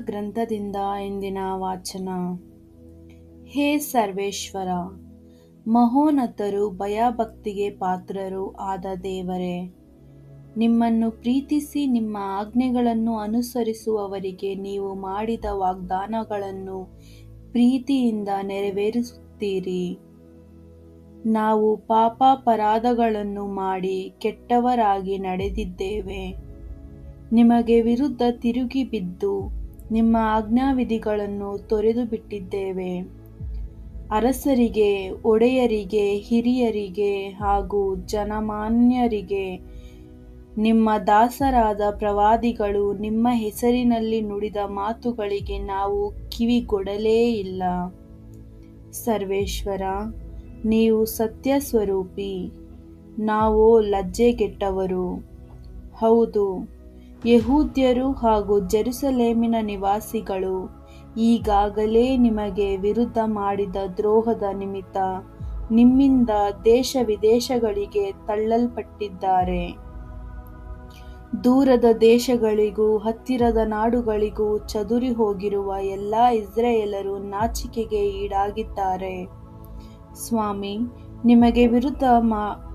ಗ್ರಂಥದಿಂದ ಇಂದಿನ ವಾಚನ. ಹೇ ಸರ್ವೇಶ್ವರ, ಮಹೋನ್ನತರು, ಭಯಭಕ್ತಿಗೆ ಪಾತ್ರರು ಆದ ದೇವರೇ, ನಿಮ್ಮನ್ನು ಪ್ರೀತಿಸಿ ನಿಮ್ಮ ಆಜ್ಞೆಗಳನ್ನು ಅನುಸರಿಸುವವರಿಗೆ ನೀವು ಮಾಡಿದ ವಾಗ್ದಾನಗಳನ್ನು ಪ್ರೀತಿಯಿಂದ ನೆರವೇರಿಸುತ್ತೀರಿ. ನಾವು ಪಾಪಾಪರಾಧಗಳನ್ನು ಮಾಡಿ ಕೆಟ್ಟವರಾಗಿ ನಡೆದಿದ್ದೇವೆ. ನಿಮಗೆ ವಿರುದ್ಧ ತಿರುಗಿ ಬಿದ್ದು ನಿಮ್ಮ ಆಜ್ಞಾವಿಧಿಗಳನ್ನು ತೊರೆದು ಬಿಟ್ಟಿದ್ದೇವೆ. ಅರಸರಿಗೆ, ಒಡೆಯರಿಗೆ, ಹಿರಿಯರಿಗೆ ಹಾಗೂ ಜನಮಾನ್ಯರಿಗೆ, ನಿಮ್ಮ ದಾಸರಾದ ಪ್ರವಾದಿಗಳು ನಿಮ್ಮ ಹೆಸರಿನಲ್ಲಿ ನುಡಿದ ಮಾತುಗಳಿಗೆ ನಾವು ಕಿವಿಗೊಡಲೇ ಇಲ್ಲ. ಸರ್ವೇಶ್ವರ, ನೀವು ಸತ್ಯ ಸ್ವರೂಪಿ, ನಾವು ಲಜ್ಜೆಗೆಟ್ಟವರು. ಹೌದು, ಯೆಹೂದ್ಯರು ಹಾಗೂ ಜೆರುಸಲೇಮಿನ ನಿವಾಸಿಗಳು ಈಗಾಗಲೇ ನಿಮಗೆ ವಿರುದ್ಧ ಮಾಡಿದ ದ್ರೋಹದ ನಿಮಿತ್ತ ನಿಮ್ಮಿಂದ ದೇಶ ವಿದೇಶಗಳಿಗೆ ತಳ್ಳಲ್ಪಟ್ಟಿದ್ದಾರೆ. ದೂರದ ದೇಶಗಳಿಗೂ ಹತ್ತಿರದ ನಾಡುಗಳಿಗೂ ಚದುರಿ ಹೋಗಿರುವ ಎಲ್ಲ ಇಸ್ರಾಯೇಲರು ನಾಚಿಕೆಗೆ ಈಡಾಗಿದ್ದಾರೆ. ಸ್ವಾಮಿ, ನಿಮಗೆ ವಿರುದ್ಧ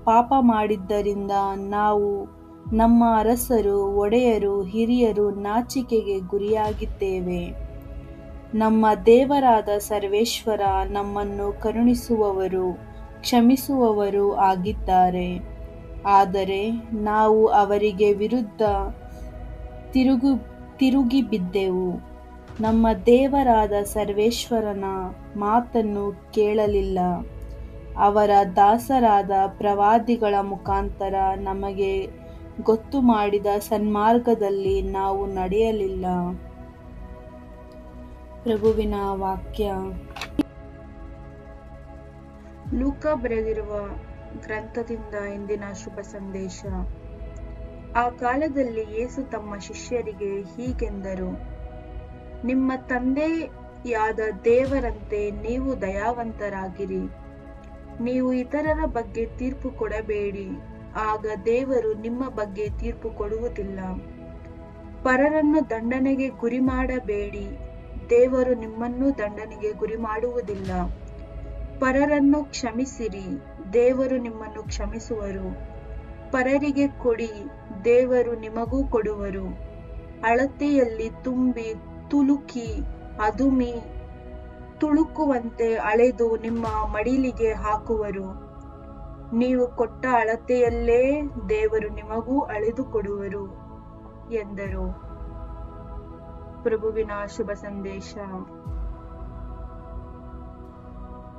ಪಾಪ ಮಾಡಿದ್ದರಿಂದ ನಾವು, ನಮ್ಮ ಅರಸರು, ಒಡೆಯರು, ಹಿರಿಯರು ನಾಚಿಕೆಗೆ ಗುರಿಯಾಗಿದ್ದೇವೆ. ನಮ್ಮ ದೇವರಾದ ಸರ್ವೇಶ್ವರ ನಮ್ಮನ್ನು ಕರುಣಿಸುವವರು, ಕ್ಷಮಿಸುವವರು ಆಗಿದ್ದಾರೆ. ಆದರೆ ನಾವು ಅವರಿಗೆ ವಿರುದ್ಧ ತಿರುಗಿ ಬಿದ್ದೆವು. ನಮ್ಮ ದೇವರಾದ ಸರ್ವೇಶ್ವರನ ಮಾತನ್ನು ಕೇಳಲಿಲ್ಲ. ಅವರ ದಾಸರಾದ ಪ್ರವಾದಿಗಳ ಮುಖಾಂತರ ನಮಗೆ ಗೊತ್ತು ಮಾಡಿದ ಸನ್ಮಾರ್ಗದಲ್ಲಿ ನಾವು ನಡೆಯಲಿಲ್ಲ. ಪ್ರಭುವಿನ ವಾಕ್ಯ. ಲೂಕ ಬರೆದಿರುವ ಗ್ರಂಥದಿಂದ ಇಂದಿನ ಶುಭ ಸಂದೇಶ. ಆ ಕಾಲದಲ್ಲಿ ಯೇಸು ತಮ್ಮ ಶಿಷ್ಯರಿಗೆ ಹೀಗೆಂದರು, ನಿಮ್ಮ ತಂದೆಯಾದ ದೇವರಂತೆ ನೀವು ದಯಾವಂತರಾಗಿರಿ. ನೀವು ಇತರರ ಬಗ್ಗೆ ತೀರ್ಪು ಕೊಡಬೇಡಿ, ಆಗ ದೇವರು ನಿಮ್ಮ ಬಗ್ಗೆ ತೀರ್ಪು ಕೊಡುವುದಿಲ್ಲ. ಪರರನ್ನು ದಂಡನೆಗೆ ಗುರಿ ಮಾಡಬೇಡಿ, ದೇವರು ನಿಮ್ಮನ್ನು ದಂಡನೆಗೆ ಗುರಿ ಮಾಡುವುದಿಲ್ಲ. ಪರರನ್ನು ಕ್ಷಮಿಸಿರಿ, ದೇವರು ನಿಮ್ಮನ್ನು ಕ್ಷಮಿಸುವರು. ಪರರಿಗೆ ಕೊಡಿ, ದೇವರು ನಿಮಗೂ ಕೊಡುವರು. ಅಳತೆಯಲ್ಲಿ ತುಂಬಿ ತುಳುಕಿ ಅದುಮಿ ತುಳುಕುವಂತೆ ಅಳೆದು ನಿಮ್ಮ ಮಡಿಲಿಗೆ ಹಾಕುವರು. ನೀವು ಕೊಟ್ಟ ಅಳತೆಯಲ್ಲೇ ದೇವರು ನಿಮಗೂ ಅಳೆದು ಕೊಡುವರು ಎಂದರು. ಪ್ರಭುವಿನ ಶುಭ ಸಂದೇಶ.